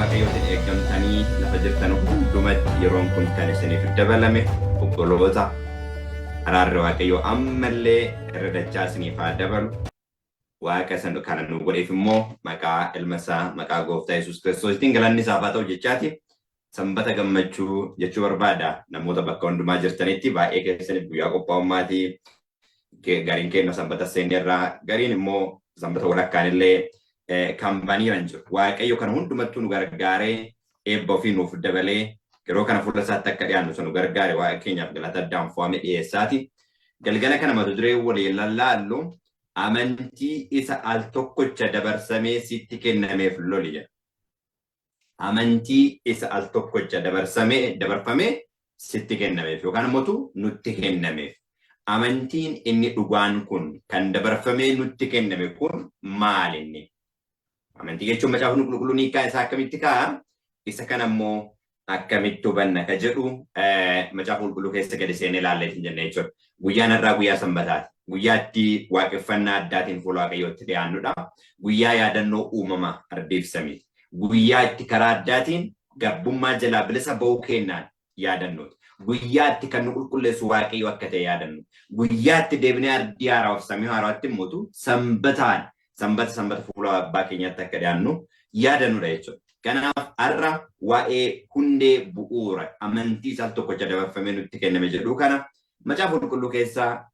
waaqayyootiin eeggamtanii lafa jirtan hundumatti yeroon kun kan isiniif dabalame obboloota araarri waaqayyoo ammallee irra dachaa isiniif haa dabalu. Waaqa san kana nu godheef immoo maqaa ilma isaa maqaa gooftaa Yesuus Kiristoositiin galanni isaaf haa ta'u jechaati. Sanbata gammachuu jechuu barbaada namoota bakka hundumaa jirtanitti baay'ee keessaniif guyyaa qophaa'ummaatii gariin keenya sanbata seenerraa gariin immoo sanbata walakkaan illee kan baniiran jiru. Waaqayyo kana hundumattuu nu gargaaree eebba ofii nuuf dabalee yeroo kana fuula isaatti akka dhiyaannu sun nu gargaare waaqa keenyaaf galata addaan fo'ame dhiyeessaati. Galgala kana mata duree waliin lallaallu amantii isa al tokkocha dabarsamee sitti kennameef loli jedha. Amantii isa al tokkocha dabarfamee sitti kennameef yookaan immoo nutti kennameef. Amantiin inni dhugaan kun kan dabarfamee nutti kenname kun maal inni? Amantii jechuun macaafni qulqulluun hiikaa isaa akkamitti ka'a? Isa kana immoo akkamitti hubanna ka jedhu macaafa qulqulluu keessa gadi seenee ilaallee hin jenne jechuudha. Guyyaan har'aa guyyaa sanbataati. Guyyaatti waaqeffannaa addaatiin fuula waaqayyootti dhiyaannudha. Guyyaa yaadannoo uumamaa ardiif samiiti. Guyyaa itti karaa addaatiin gabbummaa jalaa bilisa ba'uu kennaan yaadannooti. Guyyaa itti kan nu qulqulleessu waaqayyo akka ta'e yaadannu. Guyyaa itti deebinee ardii haaraa fi samii haaraatti immoo sanbata fuula abbaa keenyaatti akka dhiyaannu yaadannudha jechuudha. Kanaaf har'a waa'ee hundee bu'uura amantii isa tokkocha dabarfamee nutti kenname jedhu kana macaafa qulqulluu keessaa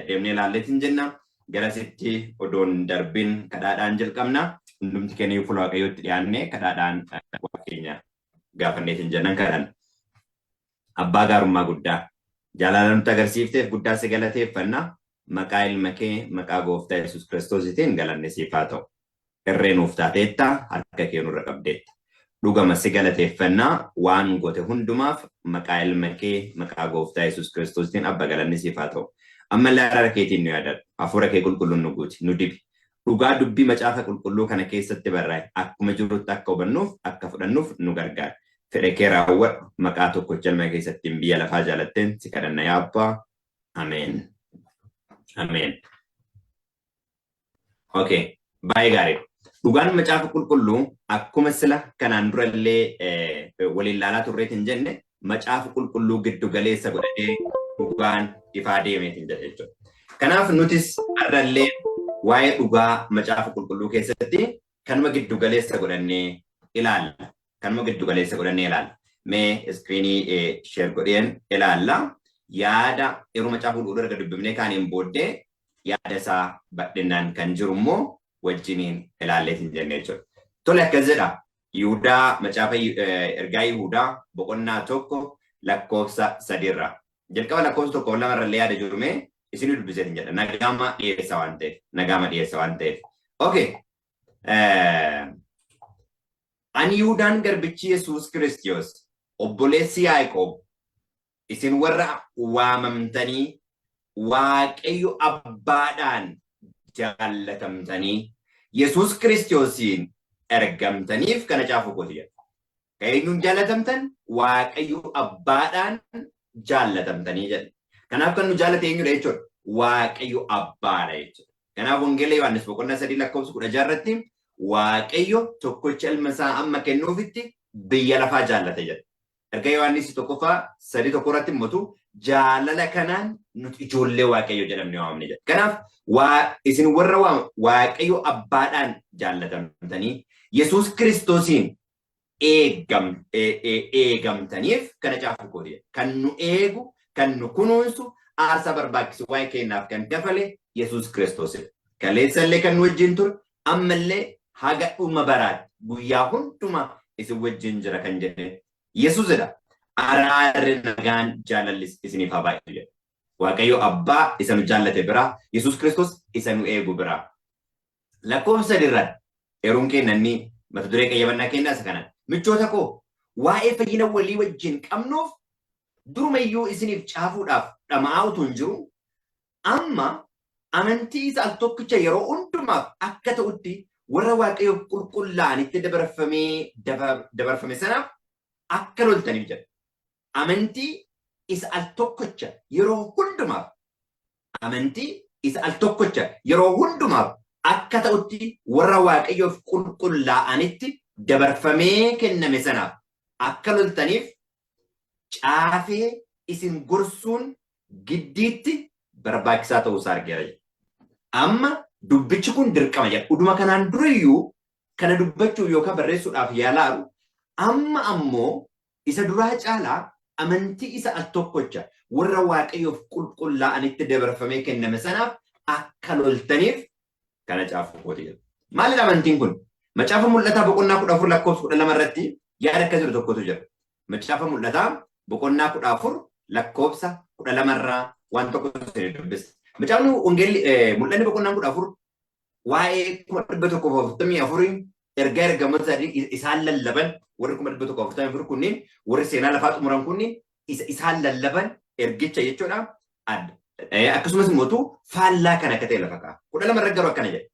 deemnee ilaalleetiin jenna. Garasitti odoon darbin kadhaadhaan jalqabna. Hundumti keenya fuula waaqayyootti dhiyaannee kadhaadhaan waaqa keenya gaafanneetiin jennan kadhanna. Abbaa gaarummaa guddaa jaalala nutti agarsiifteef guddaa si galateeffanna. Maqaa ilma kee maqaa gooftaa Yesuus Kiristoositiin galanni siif haa ta'u. Irree nuuf taateetta harka kee nurra qabdeetta. Dhugama si galateeffannaa waan goote hundumaaf maqaa ilma kee maqaa gooftaa Yesuus Kiristoositiin abba galanni siif haa ta'u. Ammallee araara keetiin nu yaadadhu. Hafuura kee qulqulluun nu guuti nu dibi. Dhugaa dubbii macaafa qulqulluu kana keessatti barraa'e akkuma jirutti akka hubannuuf akka fudhannuuf nu gargaara. Fedha kee raawwadhu maqaa tokkocha ilma keessattiin biyya lafaa jaalatteen si kadhanna yaa abbaa. Ameen. Ameen. Okay. Baay'ee gaarii. Dhugaan macaafa qulqulluu akkuma sila kanaan durallee waliin ilaalaa turreetiin jenne macaafa qulqulluu giddu galeessa godhatee dhugaan ifaa deemeetiin jedha jechuudha. Kanaaf nutis har'allee waa'ee dhugaa macaafa qulqulluu keessatti kanuma giddu galeessa godhannee ilaalla. Kanuma giddu galeessa godhannee ilaalla. Mee iskiriinii sheer godheen ilaalla. Yaada yeroo macaafa qulqulluu erga dubbifnee kaaniin booddee yaada isaa bal'inaan kan jiru immoo wajjiniin ilaalleetiin jennee jechuudha. Tole akkas jedha. Yihudaa macaafa ergaa Yihudaa boqonnaa 1 lakkoofsa 3 jalqaba lakkoofsa 1 lamarrallee yaada jirumee isin dubbiseetiin jedha. Nagaama dhiyeessa waan ta'eef. Okay. Ani Yihudaan garbichi Yesuus Kiristoos obboleessi Yaaqoob isin warra waamamtanii waaqayyo abbaadhaan jaallatamtanii Yesuus Kiristoosiin ergamtaniif kana caafu kooti jedha. Eenyuun jaallatamtan? Waaqayyo abbaadhaan jaallatamtanii jedha. Kanaaf kan nu jaallate eenyudha jechuudha? Waaqayyo abbaadha jechuudha. Kanaaf wangeela Yohaannis boqonnaa 3 lakkoofsa 16 irratti waaqayyo tokkocha ilma isaa amma kennuufitti biyya lafaa jaallate jedha. Erga Yohaannis 1:3 irratti immoo jaalala kanaan nuti ijoollee waaqayyo jedhamne waamne jedha. Kanaaf isin warra waaqayyo abbaadhaan jaallatamtanii Yesuus Kiristoosiin eegamtaniif kana caafu kooti jedha. Kan nu eegu, kan nu kunuunsu, aarsaa barbaachisu waa'ee keenyaaf kan kafale Yesuus Kiristoosidha. Kaleessallee kan nu wajjin ture ammallee haga dhuma baraatti guyyaa hundumaa isin wajjin jira kan jedhe Yesuusidha. Araarri nagaan jaalallis isiniif haa baay'atu jedha. Waaqayyo abbaa isa nu jaallate biraa, Yesuus Kiristoos isa nu eegu biraa. Lakkoofsa 3 irratti yeroon kennanni mata duree qayyabannaa kennaa isa kanaan. Michoota koo waa'ee fayyina walii wajjin qabnuuf durumayyuu isiniif caafuudhaaf dhama'uutu hin jiru. Amma amantii isa al tokkicha yeroo hundumaaf akka ta'utti warra waaqayyo qulqullaa'anitti dabarfame sanaaf akka loltaniif jedha. Amantii isa al tokkocha yeroo hundumaaf akka ta'utti warra waaqayyoof qulqullaa'anitti dabarfamee kenname sanaaf akka loltaniif caafee isin gorsuun giddiitti barbaachisaa ta'uu isaa argeera. Amma dubbichi kun dirqama jedha. Uduma kanaan durayyuu kana dubbachuu yookaan barreessuudhaaf yaalaaru amma ammoo isa duraa caalaa amantii isa al tokkocha warra waaqayyoof qulqullaa'anitti dabarfamee kenname sanaaf akka loltaniif kana caafu kooti jedha. Maalidha amantiin kun? Macaafa mul'ataa boqonnaa 14 lakkoofsa 12 irratti yaada akka jiru tokkotu jira. Macaafa mul'ataa boqonnaa 14 lakkoofsa 12 irraa waan tokko isin dubbisa. Macaafni wangeelli mul'anni boqonnaa 14 waa'ee 144 ergaa ergamoota isaan lallaban warri 144 kunniin warri seenaa lafaa xumuran kunniin isaan lallaban ergicha jechuudha. Akkasumas immoo faallaa kana akka ta'e lafa ka'a. 12 irra garuu akkana jedha.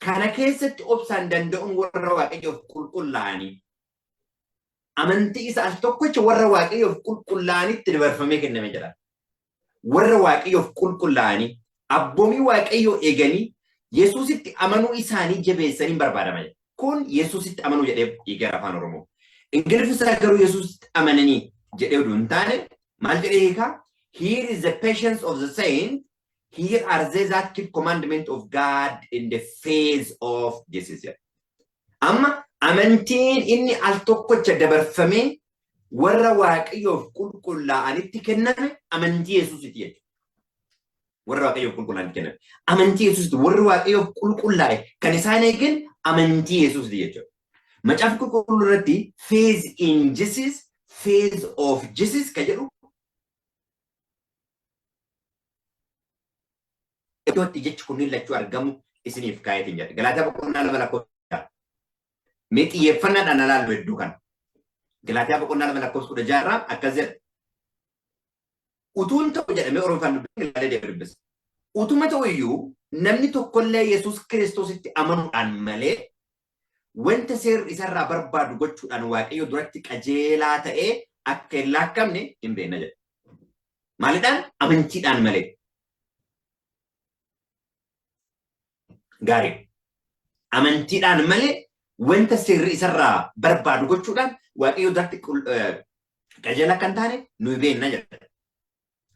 Kana keessatti obsaan danda'uun warra waaqayyoof qulqullaa'anii amantii isa al tokkocha warra waaqayyoof qulqullaa'anitti dabarfamee kenname jedha. Warra waaqayyoof qulqullaa'anii abboomii waaqayyoo eeganii Yesuusitti amanuu isaanii jabeessanii barbaadama. Kun Yesuusitti amanuu jedhee eegara afaan Oromoo. Ingiliffisa garuu Yesuusitti amananii jedhee oduu hin taane maal jedhee hiika? Here is the patience of the saint. Here are they that keep commandment of God in the face of Jesus. Amma amantiin inni al tokkocha dabarfamee warra waaqayyoof qulqullaa'anitti kenname amantii Yesuusitti jechuudha. Warra waaqayyoof qulqullaa'anitti kenname. Amantii Yesuusitti warra waaqayyoof qulqullaa'e kan isaan eegan amantii Yesuusitti jechuudha. Macaafa qulqulluu irratti faith in Jesus, faith of Jesus kan jedhu iddootti jechi kunniin lachuu argamu isiniif kaayetiin jedha. Galaataa boqonnaa 2 lakkoofsa mee xiyyeeffannaadhaan ilaallu hedduu kana. Galaataa boqonnaa 2 lakkoofsa 16 akkas jedha. Utuun ta'u jedhamee Oromoofaan dubbisa. Utuma ta'u iyyuu namni tokkollee Yesuus Kiristoositti amanuudhaan malee wanta seerri isarraa barbaadu gochuudhaan waaqayyo duratti qajeelaa ta'ee akka hin laakkamne hin beekna jedha. Maalidhaan? Amantiidhaan malee. Gaarii. Amantiidhaan malee wanta seerri isarraa barbaadu gochuudhaan waaqayyo duratti qajeelaa kan taane nuyi beekna jedha.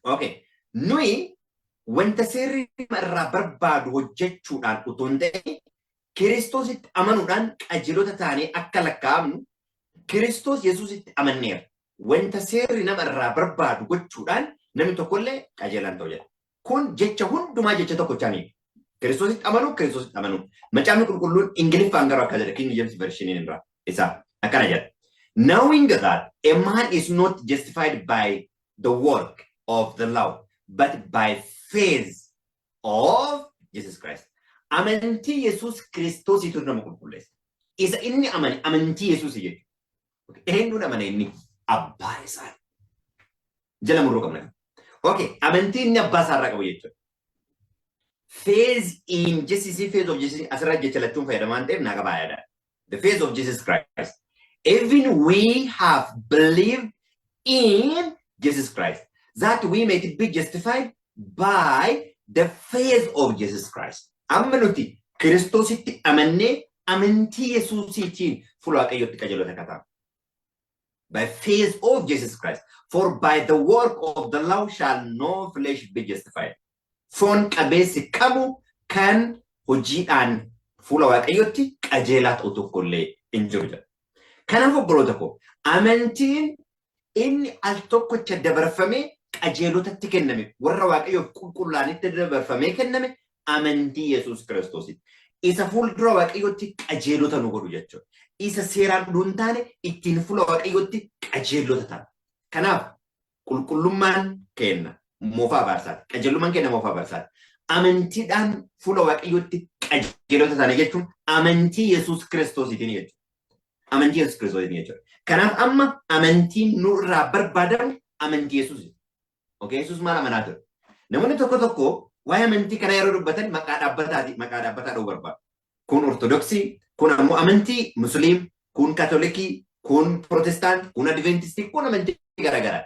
Okay. Nuyi wanta seerri irraa barbaadu hojjechuudhaan utuu hin ta'in Kiristoositti amanuudhaan qajeelota taanee akka lakkaa'amnu Kiristoos Yesuusitti amanneera. Wanta seerri nama irraa barbaadu gochuudhaan namni tokkollee qajeelaan ta'u jedha. Kun jecha hundumaa jecha tokkochaanii. Kiristoositti amanu, Kiristoositti amanu. Macaafni qulqulluun Ingiliffaan garuu akka jedha King James Version irraa isaa akkana jedha. Knowing that a man is not justified by the work of the law, but by faith of Jesus Christ. Amantii Yesuus Kiristoositu nama qulqulleessa. Isa inni amane amantii Yesuus jedhu. Eenyuun amane inni? Abbaa isaa. Jala murroo qabna. Okay, amantii inni abbaa isaa irraa qabu jechuudha. Faith in Jesus, faith of Jesus, asirraa jecha lachuun fayyadamaan ta'eef naa qabaa yaada. The faith of Jesus Christ. Even we have believed in Jesus Christ, that we may be justified by the faith of Jesus Christ. Amma nuti Kiristoositti amannee amantii Yesuusiitiin fuula waaqayyootti qajeelota kataa. By faith of Jesus Christ. For by the work of the law shall no flesh be justified. Foon qabeessi qabu kan hojiidhaan fuula waaqayyootti qajeelaa ta'u tokkollee hin jiru jedha. Kanaaf obboloota koo amantiin inni al tokkocha dabarfamee qajeelotatti kenname warra waaqayyoof qulqullaa'anitti dabarfamee kenname amantii Yesuus Kiristoositti. Isa fuuldura waaqayyootti qajeelota nu godhu jechuudha. Isa seeraan dhuun taane ittiin fuula waaqayyootti qajeelota ta'a. Kanaaf qulqullummaan kenna moofaa baarsaati. Qajeelummaan kenna moofaa baarsaati. Amantiidhaan fuula waaqayyootti qajeelota taane jechuun amantii Yesuus Kiristoositiin jechuudha. Amantii Yesuus Kiristoositiin jechuudha. Kanaaf amma amantiin nurraa barbaadamu amantii Yesuusi. Okay, Yesuus maal amanaa ture? Namoonni tokko waa'ee amantii kana yeroo dubbatan maqaa dhaabbataa dha'uu barbaadu. Kun Ortodoksii, kun ammoo amantii Musliim, kun Katolikii, kun Protestant, kun Adventistii, kun amantii garaagaraa.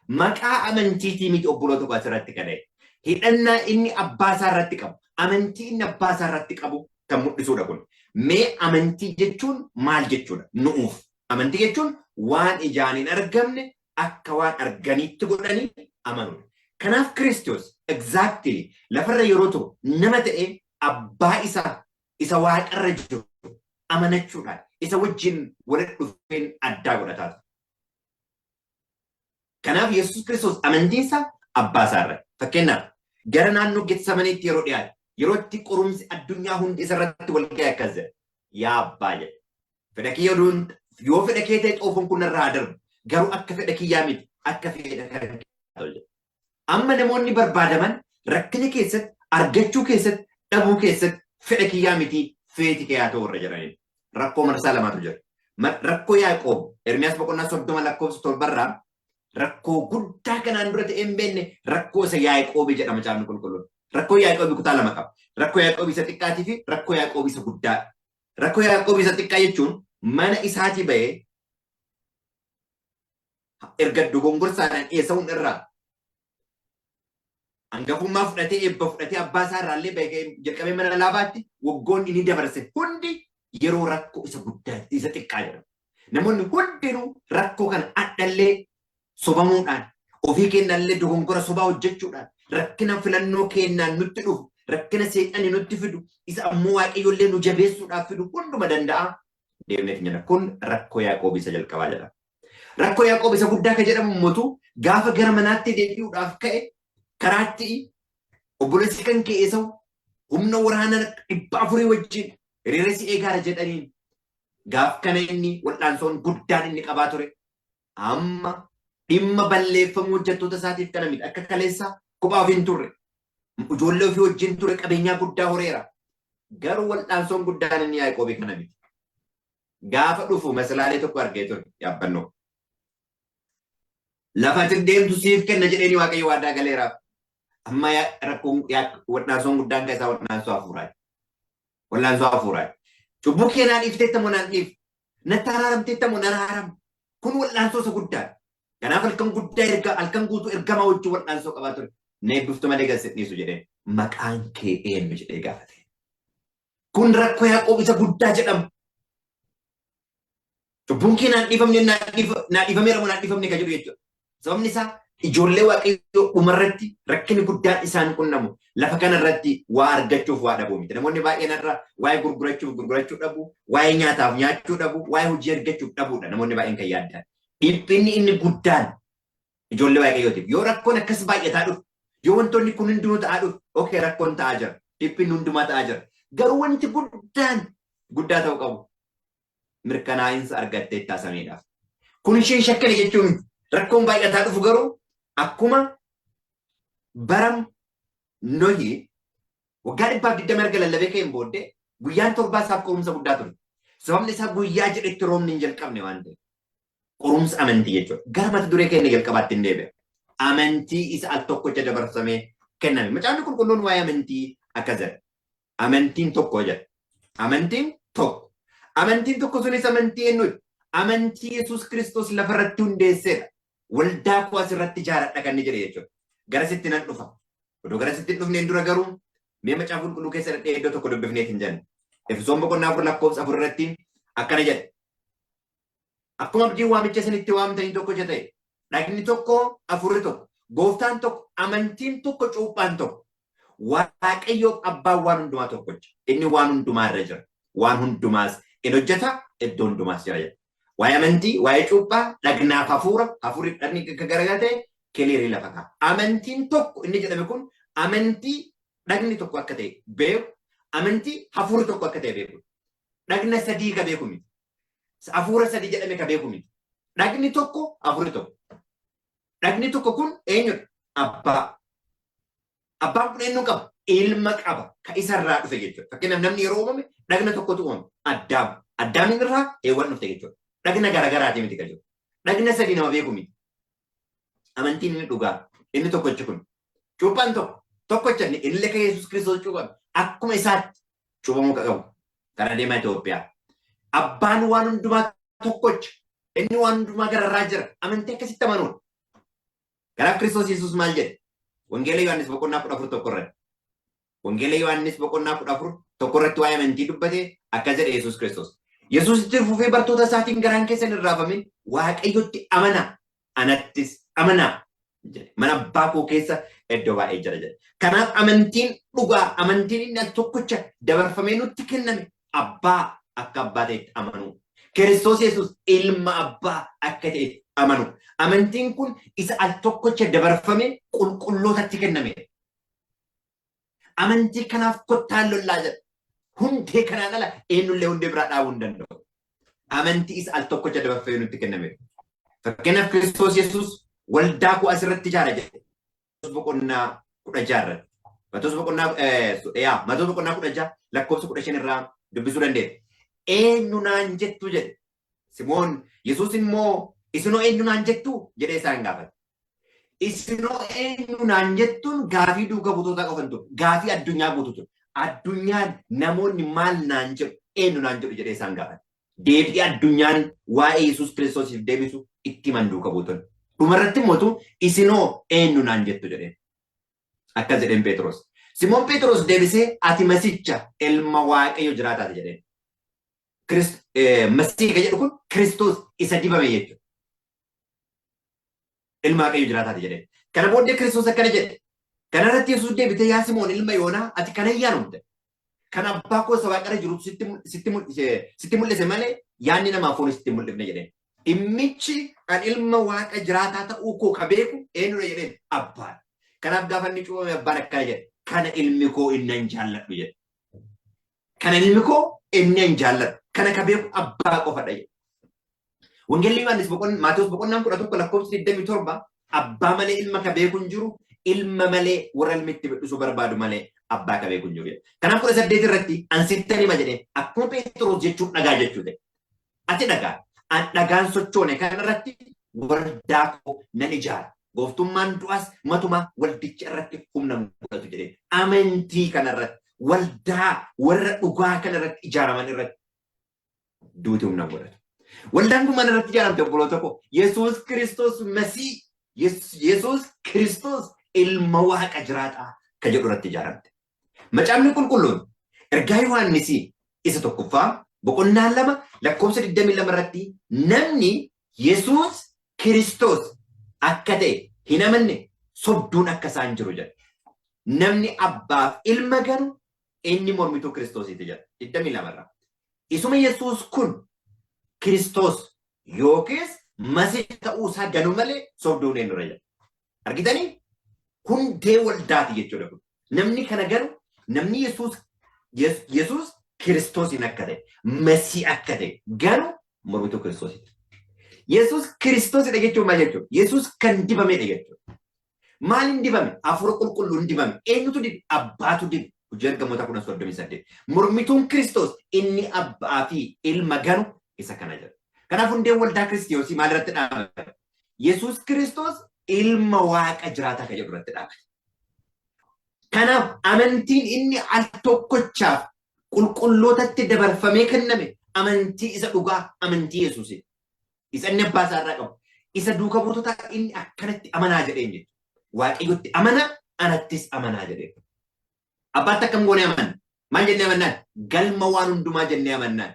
Maqaa amantiitii miti obboloota koo asirratti kadhee. Hidhannaa inni abbaa isaa irratti qabu, amantii inni abbaa isaa irratti qabu kan mul'isuudha kun. Mee amantii jechuun maal jechuudha? Nu'uuf. Amantii jechuun waan ijaan hin argamne akka waan arganiitti godhanii amanuudha. Kanaaf Kiristoos exactly lafarra yeroo turu nama ta'ee abbaa isaa isa waaqarra jiru amanachuudhaan isa wajjin walitti dhufeen addaa godhataa ture. Kanaaf Yesuus Kiristoos amantiinsaa abbaa isaarra. Fakkeenyaaf gara naannoo Getsamaniitti yeroo dhiyaate yeroo itti qorumsi addunyaa hundi isarratti wal ga'e akkas jedhe. Yaa abbaa jedhe. Fedha kiyya yoo fedha kee ta'e xoofoon kun irraa darbu garuu akka fedha kiyyaa miti akka fedha kan jedhe. Amma namoonni barbaadaman rakkina keessatti argachuu keessatti dhabuu keessatti fedha kiyyaa miti feeti kee haa ta'u warra jedhanidha. Rakkoo marsaa lamaatu jira. Rakkoo Yaaqoob Ermiyaas boqonnaa 30 lakkoofsa 7 rakkoo guddaa kanaan dura ta'e hin beekne rakkoo isa Yaaqoob jedhama caafni qulqulluun. Rakkoo Yaaqoob kutaa lama qaba. Rakkoo Yaaqoob isa xiqqaatii fi rakkoo Yaaqoob isa guddaa. Rakkoo Yaaqoob isa xiqqaa jechuun mana isaatii ba'ee erga dogongorsaadhaan dhiyeessa hundarraa hangafummaa fudhatee eebba fudhatee abbaa isaa irraallee ba'ee jalqabee mana Laabaatti waggoonni inni dabarse hundi yeroo rakkoo isa guddaa isa xiqqaa jedhama. Namoonni hundinuu rakkoo kana adhallee sobamuudhaan ofii kennallee dogongora sobaa hojjechuudhaan rakkina filannoo kennaan nutti dhufu rakkina seexanii nutti fidu isa ammoo waaqayyoollee nu jabeessuudhaaf fidu hunduma danda'a deemneef jedha. Kun rakkoo Yaaqoob isa jalqabaa jedhama. Rakkoo Yaaqoob isa guddaa kan jedhamu immoo gaafa gara manaatti deebi'uudhaaf ka'e karaatti obboleessi kan ka'e Esaawu humna waraana 400 wajjin hiriira si eegaara jedhaniin gaaf kana inni wal'aansoon guddaan inni qabaa ture. Amma dhimma balleeffamuu hojjettoota isaatiif kana miti akka kaleessaa kophaa ofii hin turre. Ijoollee ofii wajjin ture qabeenyaa guddaa horeera. Garuu wal'aansoon guddaan inni Yaaqoob kana miti. Gaafa dhufu masalaalee tokko argee ture yaabbannoo. Lafa ati deemtu siif kenna jedheeni Waaqayyo waadaa galeeraaf. Amma rakkoon wal'aansoon guddaan kan isaa wal'aansoo hafuuraati. Wal'aansoo hafuuraati. Cubbuu kee naan dhiifteetta moo naan dhiif? Natti araaramteetta moo nan araaramu? Kun wal'aansoo isa guddaadha. Kanaaf halkan guddaa halkan guutuu ergamaa wajjin wal'aansoo qabaa ture. Neebbiftu malee galsetniisu jedhee maqaan kee eenyu jedhee gaafate. Kun rakkoo Yaaqoob isa guddaa jedhama. Cubbuun kee naan dhiifamne naa dhiifameera moo naan dhiifamne kan jedhu jechuudha. Sababni isaa ijoollee Waaqayyoo dhumarratti rakkinni guddaan isaan qunnamu lafa kanarratti waa argachuuf waa dhabuu miti. Namoonni baay'een irraa waa'ee gurgurachuu dhabu, waa'ee nyaataaf nyaachuu dhabu, waa'ee hojii argachuuf dhabuudha. Namoonni baay'een kan yaaddan. Dhiphinni inni guddaan ijoollee Waaqayyootiif yoo rakkoon akkas baay'ataa dhufu, yoo wantoonni kun hundinuu ta'aa dhufu, okay rakkoon ta'aa jira, dhiphinni hundumaa ta'aa jira. Garuu wanti guddaa ta'uu qabu mirkanaa'insa argattee taasifameedhaaf. Kun isheen shakkana jechuun rakkoon baay'ataa dhufu garuu akkuma baram Nohii waggaa 120 erga lallabee ka'een booddee guyyaan 7 isaaf qorumsa guddaa ture. Sababni isaa guyyaa jedhetti roobni hin jalqabne waan ta'eef. Qorumsa amantii jechuudha. Gara mata duree keenya jalqabaatti hin deebi'a. Amantii isa al tokkocha dabarsamee kenname. Macaafni qulqulluun waa'ee amantii akkas jedha. Amantiin tokko jedha. Amantiin tokko. Amantiin tokko sunis amantii eenyuti? Amantii Yesuus Kiristoos lafarratti hundeessedha. Waldaa koo asirratti ijaaradha kan inni jedhe jechuudha. Garasitti nan dhufa. Odoo garasitti hin dhufneen dura garuu mee macaafa qulqulluu keessa dhadhee iddoo tokko dubbifneet hin jenne. Efesoon boqonnaa 4 lakkoofsa 4 irratti akkana jedhe. Akkuma abdiin waamicha isinitti waamtanii tokko ta'e dhagni tokko afurri tokko gooftaan tokko amantiin tokko cuuphaan tokko Waaqayyoo abbaan waan hundumaa tokkocha. Inni waan hundumaa irra jira. Waan hundumaas in hojjeta iddoo hundumaas jira jedha. Waa'ee amantii, waa'ee cuuphaa, dhagnaaf hafuura, hafuurri dhagni garaagaraa ta'e kiliirii lafa ka'a. Amantiin tokko inni jedhame kun amantii dhagni tokko akka ta'e beeku, amantii hafuurri tokko akka ta'e beeku. Dhagna sadii ka beeku miti. Hafuura sadii jedhame ka beeku miti. Dhagni tokko hafuurri tokko. Dhagni tokko kun eenyudha? Abbaa. Abbaan kun eenyu qaba? Ilma qaba. Ka isarraa dhufe jechuudha. Fakkeenyaaf namni yeroo uumame dhagna tokkotu uumame. Addaam. Addaamin irraa eewwan dhufte jechuudha. Dhagna garaagaraati miti kan jiru. Dhagna sadii nama beeku miti. Amantiin inni dhugaa. Inni tokkochi kun. Cuuphaan tokkocha inni illee ka Yesuus Kiristoos cuuphame. Akkuma isaatti cuuphamuu qabu. Karaa deemaa Itoophiyaa. Abbaan waan hundumaa tokkocha. Inni waan hundumaa gararraa jira. Amantii akkasitti amanuudha. Kanaaf Kiristoos Yesuus maal jedhe? Wangeela Yohaannis boqonnaa 14 tokko irratti. Wangeela Yohaannis boqonnaa 14 tokko irratti waa'ee amantii dubbate akkas jedhe Yesuus Kiristoos. Yesuus itti fufee bartoota isaatiin garaan keessan hin raafamin Waaqayyotti amanaa anattis amanaa jedhe. Mana abbaa koo keessa iddoo baay'ee jira jedhe. Kanaaf amantiin dhugaa amantiin inni al tokkicha dabarfamee nutti kenname abbaa akka abbaa ta'etti amanuu. Kiristoos Yesuus ilma abbaa akka ta'etti amanuu. Amantiin kun isa al tokkicha dabarfamee qulqullootatti kenname. Amantii kanaaf kottaan lollaa jedha. Hundee kanaan ala eenyullee hundee biraa dhaabuu hin danda'u. Amantii isa al tokkicha dabarfamee nutti kenname. Fakkeenyaaf Kiristoos Yesuus waldaa koo asirratti ijaara jedhe. Boqonnaa 16 Maatoos boqonnaa 16 lakkoofsa 15 irraa dubbisuu dandeenya. Eenyu naan jettu jedhe. Simoon Yesuus immoo isinoo eenyu naan jettu jedhee isaan gaafate. Isinoo eenyu naan jettuun gaafii duuka buutootaa qofan ture. Gaafii addunyaa guutuu ture. Addunyaan namoonni maal naan jedhu eenyu naan jedhu jedhee isaan gaafate. Deebii addunyaan waa'ee Yesuus Kiristoosiif deebisu itti himan duuka buutoon. Dhumarratti mootu isinoo eenyu naan jettu jedheen. Akkas jedheen Phexros. Simoon Phexros deebisee ati Masiicha ilma Waaqayyo jiraataati jedheen. Masiiha jedhu kun Kiristoos isa dibame jechuudha. Ilma Waaqayyo jiraataati jedheen. Kana booddee Kiristoos akkana jedhe. Kanarratti Yesuus deebitee yaa Simoon ilma Yoonaa ati kana yaanumte. Kan abbaa koo isa waaqarra jiru sitti mul'ise malee yaanni namaa foon sitti mul'ifne jedheen. Dhimmichi kan ilma Waaqa jiraataa ta'uu koo ka beeku eenyudha jedheen abbaan. Kanaaf gaafa inni cuubame abbaan akkana jedhe kana ilmi koo inni hin jaalladhu jedhe. Kana ilmi koo inni hin jaalladhu. Kana ka beeku abbaa qofadha jedhe. Wangeelli Yohaannis Maatewos boqonnaan 11 lakkoofsa 27 abbaa malee ilma ka beeku hin jiru ilma malee warra ilmi itti biddisuu barbaadu malee abbaa ka beeku hin jiru. Kanaaf 18 irratti ansittani hima jedhee akkuma Phexros jechuun dhagaa jechuudha. Ati dhagaa. Dhagaan sochoone kanarratti waldaa koo nan ijaara. Gooftummaan du'as matuma waldicha irratti humna godhatu jedhee. Amantii kanarratti waldaa warra dhugaa kanarratti ijaaraman irratti duuti humna godhatu. Waldaan kun mana irratti ijaaramte obboloota koo Yesuus Kiristoos Masii Yesuus Kiristoos ilma Waaqa jiraataa kan jedhu irratti ijaaramte. Macaafni qulqulluun ergaa Yohaannis isa tokkoffaa boqonnaan 2 lakkoofsa 22 irratti namni Yesuus Kiristoos akka ta'e hin amanne sobduun akka isaan jiru jedha. Namni abbaaf ilma garuu inni mormituu Kiristoosiiti jedha. 22 irraa. Isuma Yesuus kun Kiristoos yookiis Masiiha ta'uu isaa ganu malee sobduun eenyudha jedha. Argitanii? Hundee waldaati jechuudha kun. Namni kana ganu namni Yesuus Kiristoosiin akka ta'e, Masii akka ta'e garuu mormituu Kiristoosiiti. Yesuus Kiristoosidha jechuun maal jechuudha? Yesuus kan dibamedha jechuudha. Maaliin dibame? Hafuura qulqulluun dibame. Eenyutu dibe? Abbaatu dibe. Hojii ergamoota 10:38. Mormituun Kiristoos inni abbaa fi ilma ganu isa kana jedha. Kanaaf hundeen waldaa Kiristoosii maalirratti dhaabate? Yesuus Kiristoos ilma Waaqa jiraataa kan jedhu irratti dhaabate. Kanaaf amantiin inni al tokkochaaf qulqullootatti dabarfamee kenname amantii isa dhugaa amantii Yesuusi. Isa inni abbaa isaa irraa qabu. Isa duuka buutota inni akkanatti amanaa jedheen jechuudha. Waaqayyotti amanaa anattis amanaa jedheen. Abbaatti akkam goonee amanna? Maal jennee amannaan? Galma waan hundumaa jennee amannaan.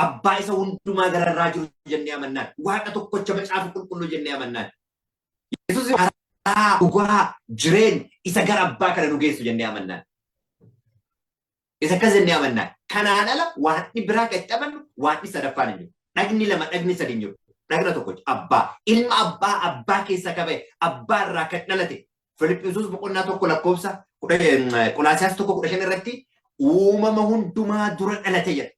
Abbaa isa hundumaa gararraa jiru jennee amannaan. Waaqa tokkocha macaafa qulqulluu jennee amannaan. Yesuus karaa dhugaa jireenya isa gara abbaa kana nu geessu jennee amannaan. Isa akkas jennee amannaan. Kanaan ala waanti biraa kan itti amannu waanti sadaffaan hin jiru. Dhagni 2 dhagni 3 hin jiru. Dhagna tokkocha abbaa. Ilma abbaa keessa qabe abbaa irraa kan dhalate. Filiphisius boqonnaa 1 lakkoofsa Qolaasiyaas 1:15 irratti uumama hundumaa dura dhalate jedha.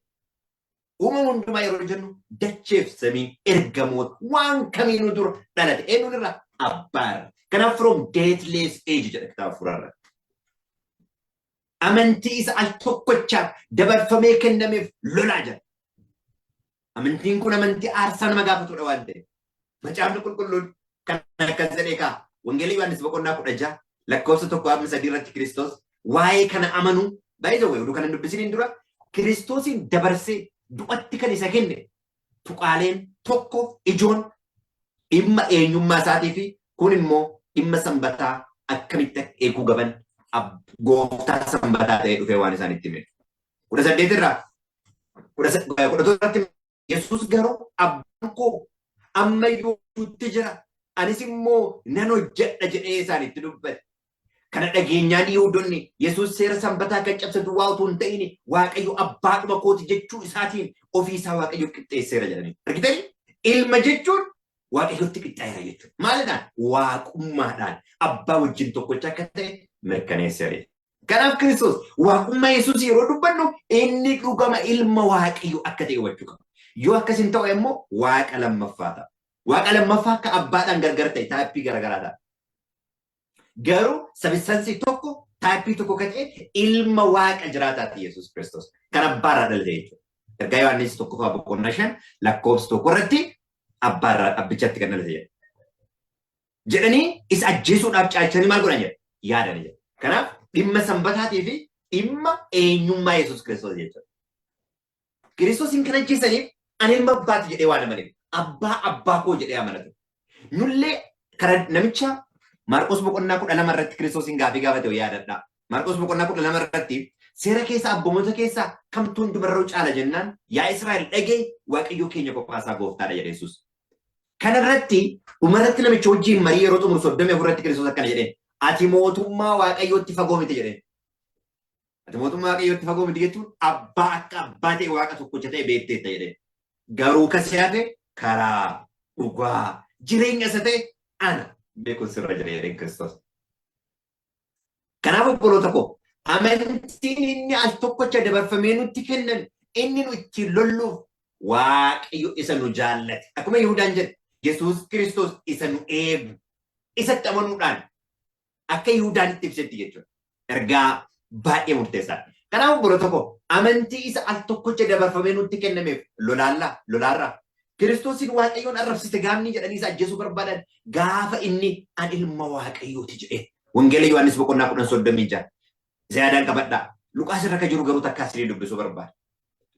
Uumama hundumaa yeroo jennu dacheef samii ergamoota waan kamiinuu dura dhalate. Eenyuun irraa? Abbaa irraa. Kanaaf from deathless age jedha kitaaba furaarraa. Amantii isa al tokkochaaf dabarfamee kennameef lolaa jira. Amantiin kun amantii aarsaa nama gaafatudha waan ta'eef. Macaafni qulqulluun kan akkas jedhee kaa. Wangeelii Yohaannis boqonnaa 16 lakkoofsa 1-3 irratti Kiristoos waa'ee kana amanuu baay'ee oduu kana dubbisiniin dura Kiristoosiin dabarsee du'atti kan isa kenne tuqaaleen tokko ijoon dhimma eenyummaa isaatii fi kun immoo dhimma sanbataa akkamitti eeguu qaban gooftaa sanbataa ta'ee dhufee waan isaanitti hime. 18 irraa 17 Yesuus garuu abbaan koo ammayyuu nutti jira. Anis immoo nan hojjedha jedhee isaanitti dubbate. Kana dhageenyaan Yihuudoonni Yesuus seera sanbataa kan cabsatu waa utuu hin ta'in Waaqayyo abbaadhuma kooti jechuu isaatiin ofii isaa Waaqayyo qixxeesseera jedhanii. Argitanii? Ilma jechuun Waaqayyotti qixxaa'eera jechuudha. Maalidhaan? Waaqummaadhaan abbaa wajjin tokkocha akka ta'e mirkaneesseera. Kanaaf Kiristoos waaqummaa Yesuus yeroo dubbannu inni dhugama ilma Waaqayyo akka ta'e hubachuu qaba. Yoo akkas hin ta'u immoo Waaqa lammaffaa ta'a. Waaqa lammaffaa akka abbaadhaan gargar ta'e taayippii garaagaraa ta'a. Garuu sabisansii tokko taayippii tokko kan ta'e ilma Waaqa jiraataati Yesuus Kiristoos. Kan abbaarraa dhalate jechuudha. Ergaa Yohaannis 1:5 lakkoofsa 1 irratti abbaarraa abbichatti kan dhalate jedha. Jedhanii isa ajjeesuudhaaf caalchanii maal godhan jedha? Yaadan jedha. Kanaaf dhimma sanbataatii fi dhimma eenyummaa Yesuus Kiristoos jechuudha. Kiristoosiin kan ajjeesaniif ani ilma abbaati jedhee waan amaniif abbaa koo jedhee amanatu. Nullee karaa namicha Maarqos 12 irratti Kiristoosiin gaafii gaafate yaadadha. Maarqos 12 irratti seera keessa abboomota keessa kamtuun dubarroo caala jennaan yaa Israa'el dhagee Waaqayyo keenya qophaasaa gooftaadha jedhe Yesuus. Kana irratti dhumarratti namicha wajjin marii yeroo xumuru 34 irratti Kiristoos akkana jedheen ati mootummaa Waaqayyootti fagoo miti jedheen. Ati mootummaa Waaqayyootti fagoo miti jechuun abbaa akka abbaa ta'e Waaqa tokkocha ta'e beekteetta jedheen. Garuu kan se'ate karaa dhugaa jireenya isa ta'e ana beekuun sirra jira jedheen Kiristoos. Kanaaf obboloota koo amantiin inni al tokkocha dabarfamee nutti kennan inni nu ittiin lolluuf Waaqayyo isa nu jaallate. Akkuma Yihuudaan jedhe Yesuus Kiristoos isa nu eegu isatti amanuudhaan akka Yihuudaan itti ibsetti jechuudha. Ergaa baay'ee murteessaadha. Kanaaf obboloota koo amantii isa al tokkocha dabarfamee nutti kennameef lolaarraa Kiristoosiin Waaqayyoon arrabsite gaafni jedhanii isa ajjeesuu barbaadan gaafa inni an ilma Waaqayyooti jedhee. Wangeela Yohaannis 10:36 Zayadaan qabadhaa. Luqaas irra kan jiru garuu takka asiin dubbisuu barbaada.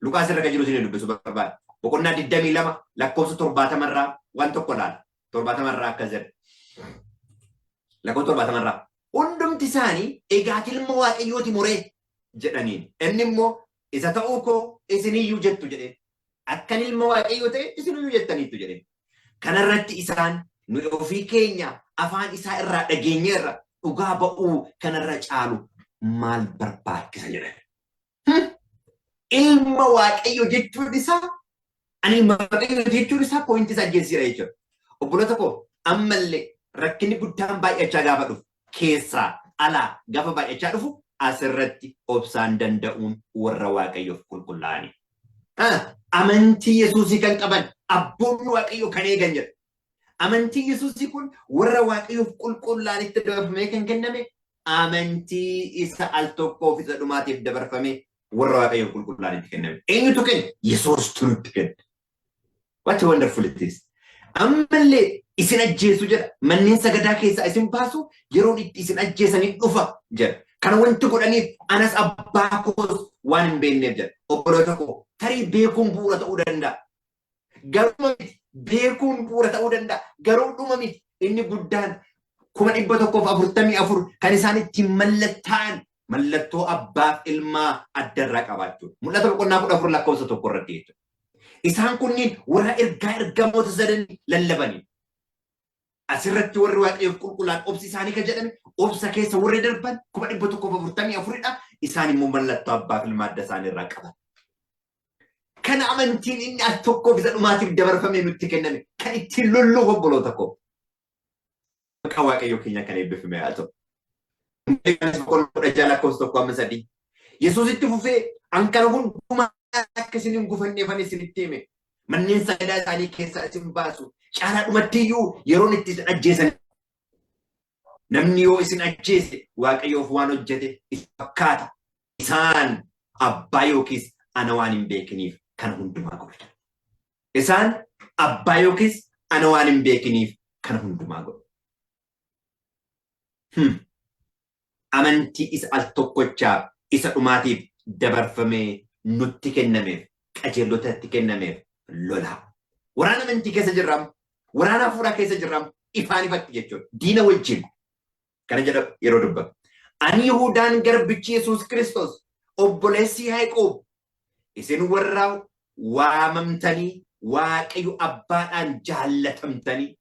Luqaas irra kan jiru asiin dubbisuu barbaada. Boqonnaa 22 lakkoofsa 70 irraa waan tokko ilaala. 70 irraa akkas jedha. Lakkoofsa 70 irraa hundumti isaanii egaa ilma Waaqayyooti muree jedhaniin. Inni immoo isa ta'uu koo isiniyyuu jettu jedhee. Akkan ilma Waaqayyoo ta'e isiniyyuu jettaniittu jedhee. Kanarratti isaan nu ofii keenya afaan isaa irraa dhageenyeerra dhugaa ba'uu kanarra caalu maal barbaachisa jedhan. Ilma Waaqayyo jechuun isaa ani ilma Waaqayyo jechuun isaa poointi isaa ajjeesiira jechuudha. Obboloota koo ammallee rakkinni guddaan baay'achaa gaafa dhufu keessaa alaa gaafa baay'achaa dhufu asirratti obsaan danda'uun warra Waaqayyoof qulqullaa'ani. Amantii Yesuusii kan qaban abboonni Waaqayyo kan eegan jedha. Amantii Yesuusii kun warra Waaqayyoof qulqullaa'anitti dabarfamee kan kenname amantii isa al tokkoof isa dhumaatiif dabarfamee warra Waaqayyoof qulqullaa'anitti kenname. Eenyutu kenna? Yesuus turutti kenna. What a wonderful it is. Ammallee isin ajjeesu jedha. Manneen sagadaa keessaa isin baasu yeroon itti isin ajjeesanii dhufa jedha. Kana wanti godhaniif anas abbaa koos waan hin beekneef jedha. Obboloota koo tarii beekuun bu'uura ta'uu danda'a. Garuu beekuun bu'uura ta'uu danda'a. Garuu dhuma miti inni guddaan 144 kan isaan ittiin mallattaa'an mallattoo abbaaf ilmaa addarraa qabaachuudha. Mul'ata boqonnaa 14 lakkoofsa 1 irratti jechuudha. Isaan kunniin warra ergamoota sadanii lallabanii. Asirratti warri Waaqayyoof qulqullaan obsi isaanii kan jedhame obsa keessa warri darban 144dha. Isaan immoo mallattoo abbaaf ilmaa adda isaanii irraa qaban. Kana amantiin inni al tokkoof isa dhumaatiif dabarfamee nutti kenname kan ittiin lolluuf obboloota koo. Maqaa Waaqayyoo keenya kan eebbifame haa ta'u. Yesuus itti fufee ankara hundumaa akka isin hin gufanneefan isinitti hime. Manneen sagadaa isaanii keessaa isin baasu. Caalaa dhumatti iyyuu yeroon itti isin ajjeesan. Namni yoo isin ajjeese Waaqayyoof waan hojjete isa fakkaata. Isaan abbaa yookiis ana waan hin beekiniif kana hundumaa godha. Isaan abbaa yookiis ana waan hin beekiniif kana hundumaa godha. Amantii isa al tokkochaaf isa dhumaatiif dabarfamee nutti kennameef qajeelotatti kennameef lolaa. Waraana amantii keessa jirramu, waraana hafuuraa keessa jirramu ifaan ifatti jechuudha. Diina wajjin kana jedha yeroo dubbatu. Ani Yihudaan garbichi Yesuus Kiristoos obboleessi Yaaqoob isin warra waamamtanii Waaqayyo abbaadhaan jaallatamtanii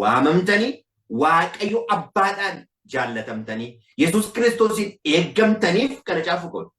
waamamtanii Waaqayyo abbaadhaan jaallatamtanii Yesuus Kiristoosin eeggamtaniif kana caafu kun.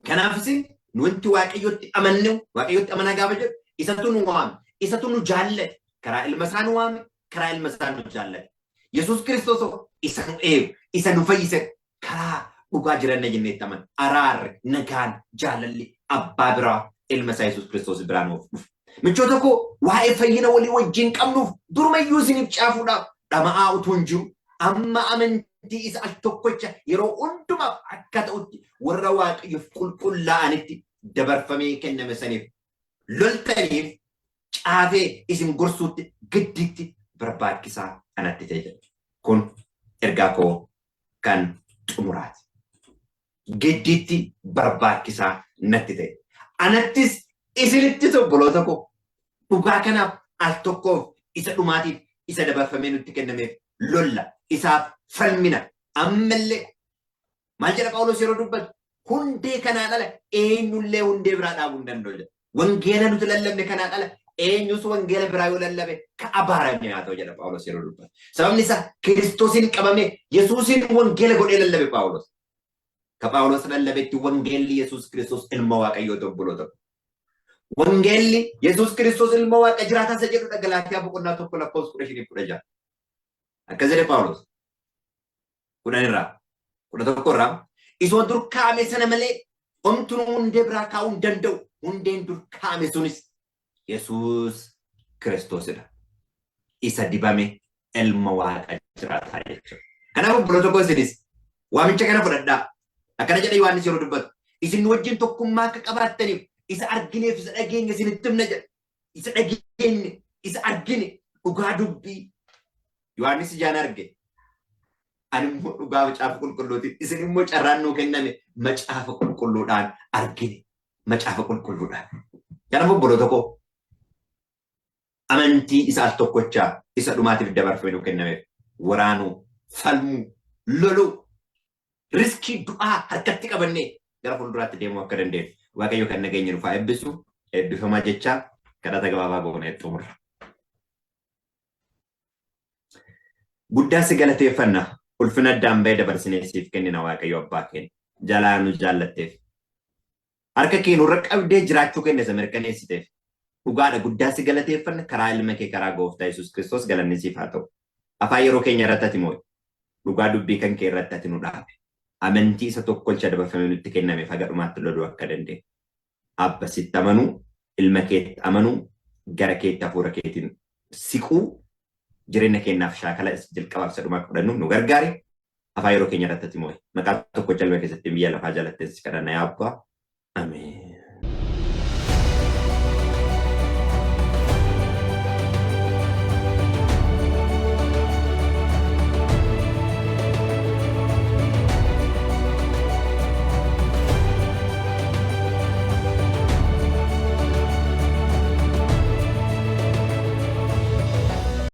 Kanaaf isin nuti Waaqayyotti amannu Waaqayyotti amanaa gaafa jedhu isatu nu waame isatu nu jaallate karaa ilma isaa nu waame karaa ilma isaa nu jaallate. Yesuus Kiristoos isa nu eegu isa nu fayyise karaa dhugaa jireenya jenneetti amanna. Araarri nagaan jaalalli abbaa biraa ilma isaa Yesuus Kiristoos biraa nuuf dhufu. Michoota koo waa'ee fayyina walii wajjin qabnuuf durumayyuu isiniif caafuudhaaf dhama'aa utuu hin jiru amma amantii isa al tokkocha yeroo hundumaaf akka ta'utti warra Waaqayyoof qulqullaa'anitti dabarfamee kenname saniif loltaniif caafee isin gorsuutti giddiitti barbaachisaa anatti ta'e jedhu. Kun ergaa koo kan xumuraati. Giddiitti barbaachisaa natti ta'e. Anattis isinittis obboloota koo dhugaa kanaaf al tokkoof isa dhumaatiif isa dabarfamee nutti kennameef lolla isaaf falmina ammallee maal jedha Phaawulos yeroo dubbatu hundee kanaan ala eenyullee hundee biraa dhaabuu hin danda'u jedha. Wangeela nuti lallabne kanaan ala eenyus wangeela biraa yoo lallabe ka abaarame haa ta'u jedha Phaawulos yeroo dubbatu. Sababni isaa Kiristoosin qabamee Yesuusin wangeela godhee lallabe Phaawulos. Ka Phaawulos lallabetti wangeelli Yesuus Kiristoos ilma Waaqayyooti obboloota. Wangeelli Yesuus Kiristoos ilma Waaqa jiraataa isa jedhudha Galaatiyaa boqonnaa 1:15-16. Akkas jedhe Phaawulos. 11 isoo dur kaa'ame sana malee omtuu hundee biraa kaa'uu hin danda'u. Hundeen dur kaa'ame sunis Yesuus Kiristoosidha. Isa dibame ilma Waaqa jiraataa jechuudha. Kanaaf obboloota koo isinis waamicha kana fudhadhaa. Akkana jedha Yohaannis yeroo dubbatu isin wajjin tokkummaa akka qabaattaniif isa argineef isa dhageenye isinitti himna jedha. Isa dhageenye isa argine dhugaa dubbii Yohaannis ijaan arge. Ani immoo dhugaa macaafa qulqulluutiin isin immoo carraan nuu kenname macaafa qulqulluudhaan argine macaafa qulqulluudhaan. Kanaaf obboloota koo amantii isa al tokkochaa isa dhumaatiif dabarfamee nuu kennameef waraanuu falmuu loluu riskii du'aa harkatti qabannee gara fuulduraatti deemuu akka dandeenyu Waaqayyo kan nageenya nuuf haa eebbisu eebbifamaa jechaa kadhata gabaabaa goonee xumurra. Guddaa si galateeffanna ulfina addaan bahee dabarsinee siif kennina Waaqayyo abbaa keenya jalaa nu jaallatteef harka kee nurra qabdee jiraachuu keenya isa mirkaneessiteef dhugaadha guddaa si galateeffanna karaa ilma kee karaa gooftaa Yesuus Kiristoos galanni siif haa ta'u. Afaan yeroo keenya irratti ati moo'i dhugaa dubbii kan kee irratti ati nu dhaabe. Amantii isa tokkolcha dabarfamee nutti kenname faga dhumaatti loluu akka dandeenyu. Abba sitti amanuu, ilma keetti amanuu, gara keetti hafuura keetiin siquu, jireenya keenyaaf shaakala jalqabaaf isa dhumaa fudhannu nu gargaari. Afaan yeroo keenya irratti ati moo'i. Maqaa tokkocha ilma keessatti biyya lafaa jalatteessi kadhanna yaa abbaa. Ameen.